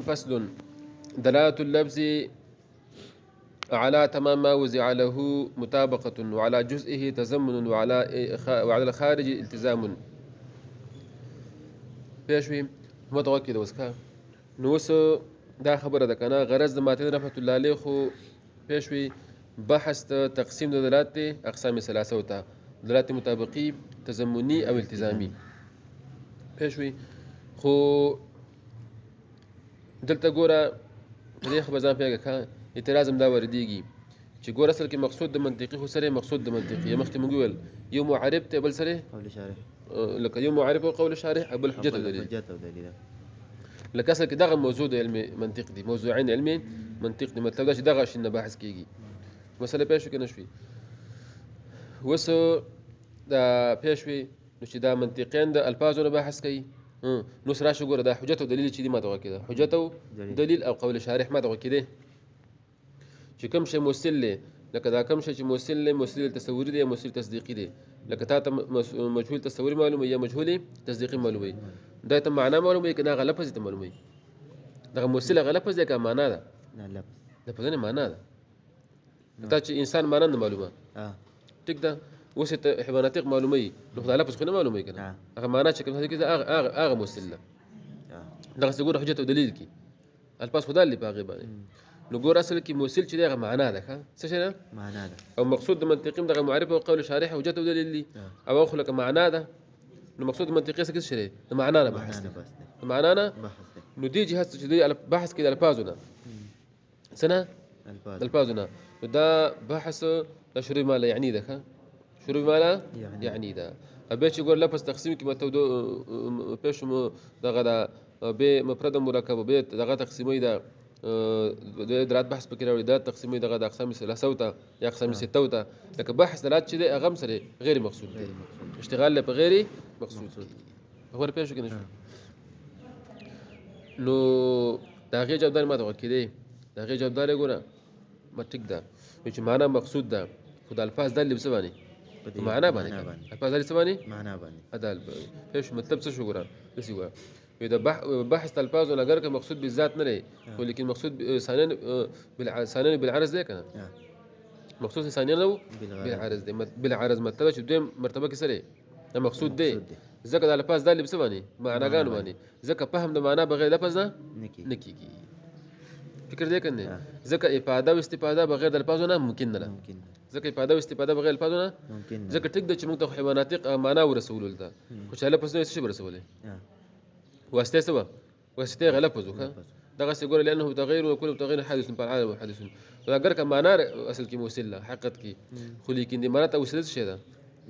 فصل دلالة اللفظ على تمام ما وزع له مطابقة وعلى جزئه تزمن وعلى الخارج التزام پیشوي متوکي د وسکا نو وس دا خبره ده کنه غرض د ماتن رحمت الله علیه خو پیشوي بحث تقسیم د دلالت اقسام ثلاثه وتا دلالت مطابقي تزمني او التزامي پیشوي خو دلته ګوره دې خبره ځان پیګه کا اعتراض هم دا وردیږي چې ګوره اصل کې مقصود د منطقي خو سره مقصود د منطقي مخکې موږ ویل یو معرب ته بل سره قول شارح لکه یو معرب او قول شارح بل حجت دلیل لکه اصل کې دغه موضوع د علم منطق دي موضوعين علمي منطق دي مطلب دا چې دغه شنه بحث کیږي مسله پېښ کې نشوي وس دا پېښوي نو چې دا منطقین د الفاظونو بحث کوي نو سره شو ګوره دا حجت او دلیل چې دي ما دغه کده حجت او دلیل او قول شارح ما دغه کده چې کوم شی موصل له لکه دا کوم شی چې موصل له موصل تصوري دی موصل تصدیقي دی لکه تا مجهول تصوري معلومه یا مجهول تصدیقي معلومه دا ته معنا معلومه کنا غلط ته معلومه دا موصل غلط دی که معنا ده نه لفظ نه معنا ده دا چې انسان معنا نه معلومه ټیک ده اوس ته حیوانات معلومه نو خدای لفظ خو نه معلومه کنه هغه معنا چې کوم هغه هغه موصل ده دا څنګه حجت او دلیل کی الفاظ خدای اللي باغي باندې نو ګور اصل کې موصل چې دغه معنا ده څه شي ده معنا ده او مقصود د منطقي دغه معرفه او قول شارح حجت او دلیل او خلق معنا ده نو مقصود منطقي څه شي ده معنا نه بحث معنا نه نو دي جهات چې دی بحث کې د الفاظونه سنه الفاظونه دا بحث شروع ما لا يعني ده شروع ما لا يعني ده ابي چې ګور لفظ تقسیم کې متو پېښ دغه دا به مفرد مرکب به دغه تقسیمي ده د درات بحث پکې راوړي دا تقسیمي دغه د اقسام ثلاثه ته یا اقسام سته ته لکه بحث دلالت چې د اغم سره غیر مقصود دی اشتغال په غیر مقصود خبر پېښ کې نشو نو دا غي جواب دار ما ته کېدی دا غي جواب دار ګوره ما ټیک ده چې معنا مقصود ده خدای الفاظ د لبس باندې معنا باندې الفاظ د لبس باندې معنا باندې ادل پېښ مطلب څه شو ګوره څه وایي اذا بحث الفاظ ولا غير مقصود بالذات نه لري ولكن مقصود ثانيا بالعرض ده کنه مقصود ثانيا لو بالعرض ده بالعرض مطلب چې دویم مرتبه کې سره مقصود ده ځکه د الفاظ د لبس باندې معناګانو باندې ځکه فهم د معنا بغیر لفظ نه نکېږي فکر دې کنه ځکه افاده او استفاده بغیر د الفاظ نه ممکن نه ځکه افاده او استفاده بغیر الفاظ نه ممکن ځکه ټیک د چې موږ ته حیوانات معنا ورسول ده خو چې لفظ نه څه ورسولې واسطه سوا واسطه غلط وزوخه دغه سيقول لانه تغير وكل تغير حادث في العالم وحادث فاگر کا معنی اصل کی موصل حقیقت کی خو لیکن دی معنی ته وصل شي دا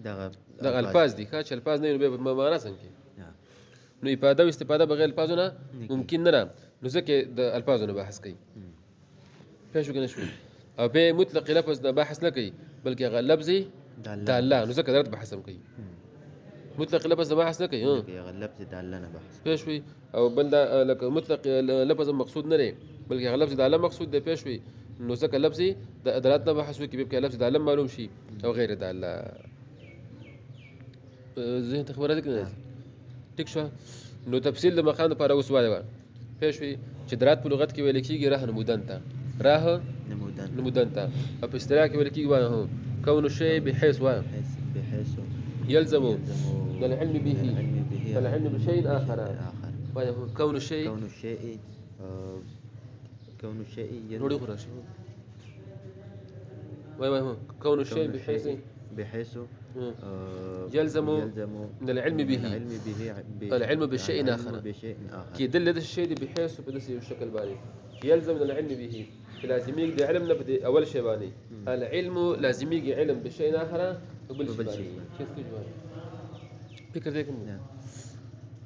دغه الفاظ دي ښه چې الفاظ نه به معنی څنګه نو افاده او استفاده بغیر الفاظونه ممکن نه نو ځکه د الفاظونه بحث کوي پېښو کې نشو او به مطلق لفظ د بحث نه کوي بلکې غ لفظي داله نو ځکه درت بحث هم کوي مطلق لفظ بحث نه کوي لفظ داله نه بحث پېښوي او بل دا لکه مطلق لفظ مقصود نه لري بلکې لفظ داله مقصود دی پېښوي نو ځکه لفظي د ادرات نه بحث وکي به لفظ داله معلوم شي او غیر داله زه ته خبره ده ټیک شو نو تفصیل د مقام لپاره اوس وایو پېښوي چې درات په لغت کې ویل کېږي راه نمودن ته راه نمودن ته او په اصطلاح کې ویل کېږي وایو كون الشيء بحيث يلزم العلم به العلم بشيء آخر كون الشيء كون الشيء بحيث يلزم من العلم به العلم بشيء آخر كي دل هذا الشيء بحيث بدسي الشكل باني يلزم من العلم به لازم يجي علم نبدي أول شيء باني العلم لازم يجي علم بشيء آخر وبال شيء فكر ذيك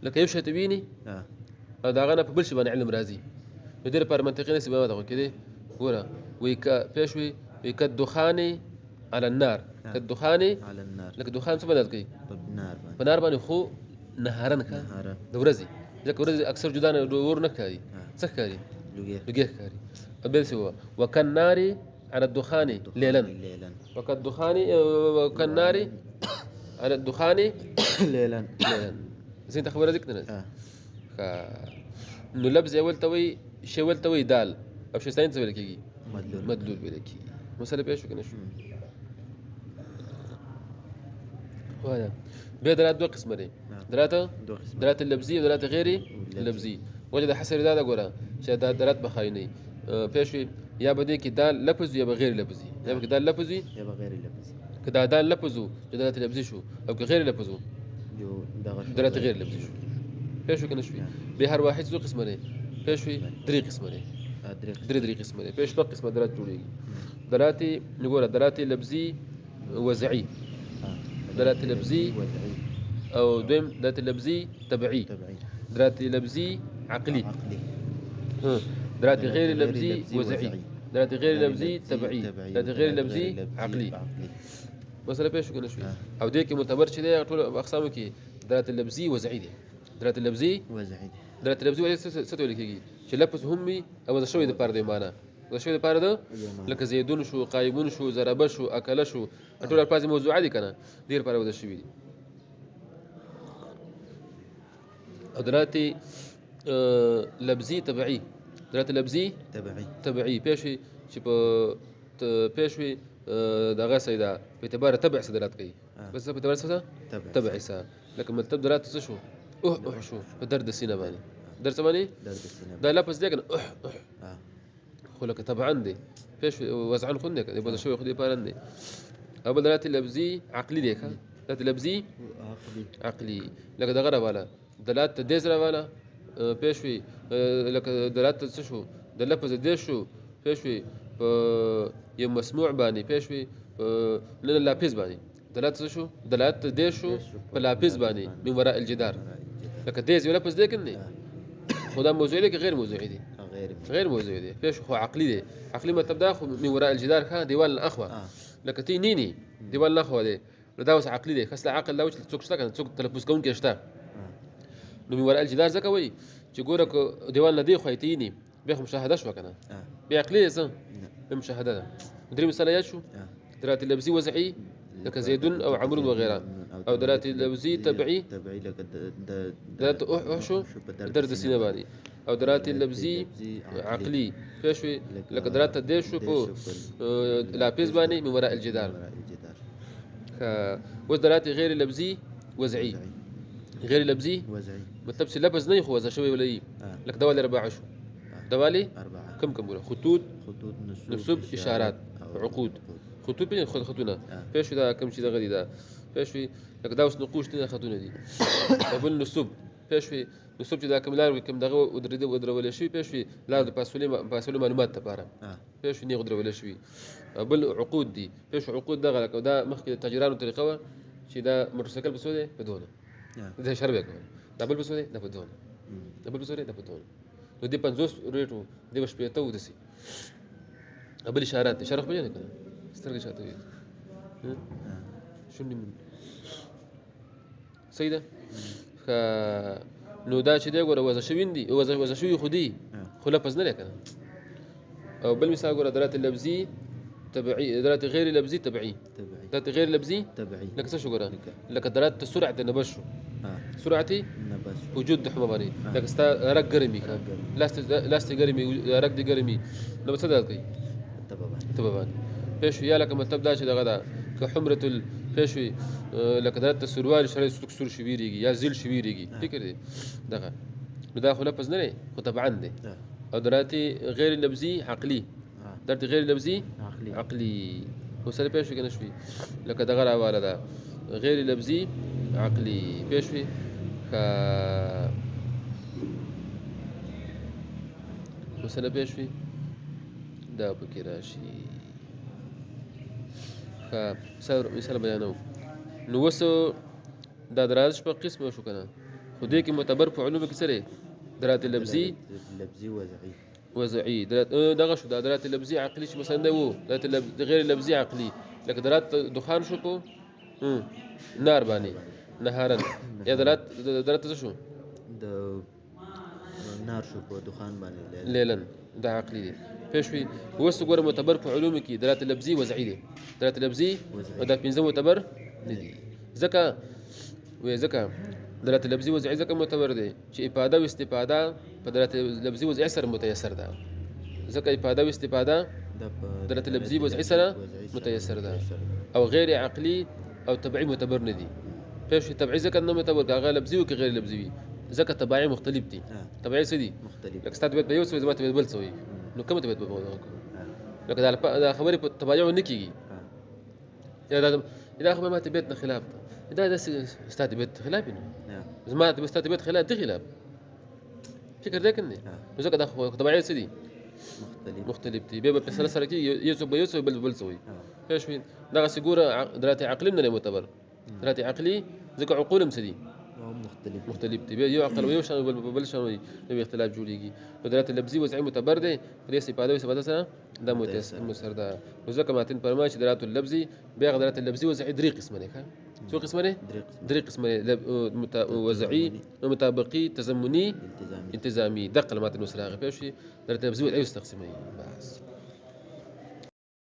لك يمشي تبيني هذا غنا في بلش بان علم رازي يدير بار منطقي نسي بما كده ورا ويكا بيشوي ويكا الدخاني على النار كالدخاني على النار لك دخان څه بدل کوي په نار باندې خو نهارن کا د ورځي ځکه ورځي اکثر جدا نه ور نه کوي څه کوي لګي کوي بل څه هو وكالنار على الدخان ليلا وكالدخان وكالنار على الدخان ليلا زين تخبر ذيك نو لفظ اول توي شی ولته وایي دال او شی ثاني څه ویل کېږي مدلول مدلول ویل کېږي مسله پوه شو که نه شو وایه بیا درات دوه قسمه دی درات دوه قسمه درات لفظي او درات غیر لفظي وجه د حصر دا ده ګوره چې دا درات به خایني پوه شوې یا به دې کې دال لفظ وي یا به غیر لفظي یا به کې دال لفظ وي یا به غیر لفظي که دا دال لفظ و چې درات لفظي شو او که غیر لفظ و جو دغه شو درات غیر لفظي شو پوه شو که نه شوې بیا هر واحد څو قسمه دی پوه شوې درې قسمه دی درې قسمه دی پوه شپږ قسمه درات جوړېږي درات ګوره درات لفظي وضعي درات لفظي او دویم درات لفظي تبعي درات لفظي عقلي درات غير لفظي وضعي درات غير لفظي تبعي درات غير لفظي عقلي مسله پېښ شو کنه شو او دې کې معتبر چې دی ټول اقسامو کې درات لفظي وضعي دي درات لفظي وضعي درات لفظي وضعي څه ته ویل کېږي چې لفظ هم وي او د شوی د پاره دی معنا د شوی د پاره ده لکه زیدون شو قایمون شو ضربه شو اکله شو ټول الفاظ موضوعه دي کنه ډیر پاره ودا شوی دي او درات لفظي تبعي درات لفظي تبعي پېښې چې په پېښې دغه سیدا په اعتبار تبع صدرات کوي بس په اعتبار څه تبع څه لکه مطلب درات څه شو شو په درد سینه باندې درد باندې دا لفظ دی کنه خو لکه طبعا دی پېښ وضعا خو نه کوي په شوی خو دې پاره نه او درات لفظي عقلي دی ښه درات لفظي عقلي لکه دغه والا دلالت دې سره والا پېښوي لکه دلالت څه شو د لفظ دې شو پېښوي په یو مسموع باندې پېښوي په لافظ باندې دلالت څه شو دلالت دې شو په لافظ باندې من وراء الجدار لکه دې یو لفظ دی کنه خدا موضوعي دی که غیر موضوعي دی غیر موضوعي دی پېښ خو عقلي دی عقلي مطلب دا خو من وراء الجدار ښه دیوال الاخوه لکه تی نینی دیوال الاخوه دی نو دا اوس عقلي دی خاص عقل لا چې څوک شته کنه څوک تلفظ کوونکی شته نو من وراء الجدار ځکه وایي چې ګوره که دیوال نه دی خو یې نی بیا خو مشاهده شوه که نه بیا عقلي دی څه بیا مشاهده ده درې مثاله یاد شو درات لفظي وضعي لکه زیدون او عمرو وغیره او درات لفظي تبعي لکه درات شو درد سینه باندې او درات لفظي عقلي پېښ شوې لکه درات دې شو په لافظ باندې من وراء الجدار اوس درات غیر لفظي وضعي غیر لفظي مطلب چې لفظ نه خو وضع شوی ولې لکه دوالي اربعه شو دوالي کم ګوره خطوط نصب اشارات عقود خطوط په خطونه پېښ دا کم چې دغه دي دا پېښ لکه دا اوس نقوش دي خطونه دي بل نصب پېښ نصب چې دا کوم لار کوم دغه ودرول شي پېښ لار د فاصله معلومات لپاره پېښ نه ودرول شي بل عقود دي پېښ عقود دغه لکه دا مخکې د تاجرانو طریقه و چې دا موټر سایکل په سوده په دونه دا شربه کوي دا بل په سوده دا په دونه دا بل په سوده دا په دونه نو دې 50 ریټو دې شپې ته ودسي بل اشارات اشاره په نه کنه سترګې شاته وي شونډې من صحیح ده نو دا چې دی ګوره وضع شوي دي وضع شوي خو دي خو لفظ نه دی کنه او بل مثال ګوره درات لفظي تبعي درات غیر لفظي تبعي درات غیر لفظي لکه څه شو ګوره لکه درات سرعت نبش شو سرعت وجود د حمى باندې لکه ستا رګ ګرمي لاستي ګرمي رګ دي ګرمي نو څه ده کوي تبه باندې پېښ یا لکه مطلب دا چې دغه ده که حمرة پېښ لکه درات سروال شړې سور شویریږي یا زیل شویریږي فکر دی دغه نو دا خو لفظ نه دی خو طبعا دی او درات غیر لفظي عقلي درات غیر لفظي عقلي وسره پېښ کنه شوي لکه دغه راواله ده غیر لفظي عقلي پېښ وسره پېښ دا پکې راشي مثال بیانو نو اوس دا درات شپږ قسمه شو کنه خو دې کې معتبر په علومو کې سره درات لفظي وضعي درات دغه شو درات لفظي عقلي چې مثلا دی وو درات غیر لفظي عقلي لکه درات دخان شو په نار باندې نهارن یا درات څه شو د نار شو په دخان باندې لیلن دا عقلي دی پېښوي اوس ګوره معتبر په علومو کې درات لفظي وضعي دی درات لفظي او دا پنځه معتبر نه دي ځکه دلالت لفظي وضعي ځکه معتبر دی چې افاده او استفاده په دلالت لفظي وضعي سره متيسر ده ځکه افاده او استفاده دلالت لفظي وضعي سره متيسر ده او غیر عقلي او تبعي معتبر نه دي پېښ تبعي ځکه نه معتبر کاغه لفظي او غیر لفظي وي ځکه تبعي مختلف دي تبعي څه دي مختلف لکه ستاسو به یو څه زما ته بل څه وي نو کومه ته به لکه دا خبرې په تبعي نه کیږي دا خبره ماته بیت نه خلاف ده دا ستاسو بیت خلاف نه زما ته ستاسو بیت خلاف دي خلاف فکر ده کنه نو ځکه دا تبعي څه دي مختلف دي به په سره کې یو څه به یو څه بل څه وي پېښ وي دا سګوره دلالت عقلي نه معتبر دلالت عقلي ځکه عقول هم څه دي مختلف دي یو عقل یو شان بل شان وي نو اختلاف جوړيږي نو دلالت لفظي وضعي معتبر دي پرې استفاده او استفاده سره د متيسر ده نو ځکه ماتن فرمایي چې دلالت اللفظي بیا دلالت لفظي وضعي درې قسمه ده څو قسمه ده درې قسمه وضعي مطابقي تضمني التزامي دقه ماتن وسراغه پېښ دلالت لفظي وضعي استقسمي بس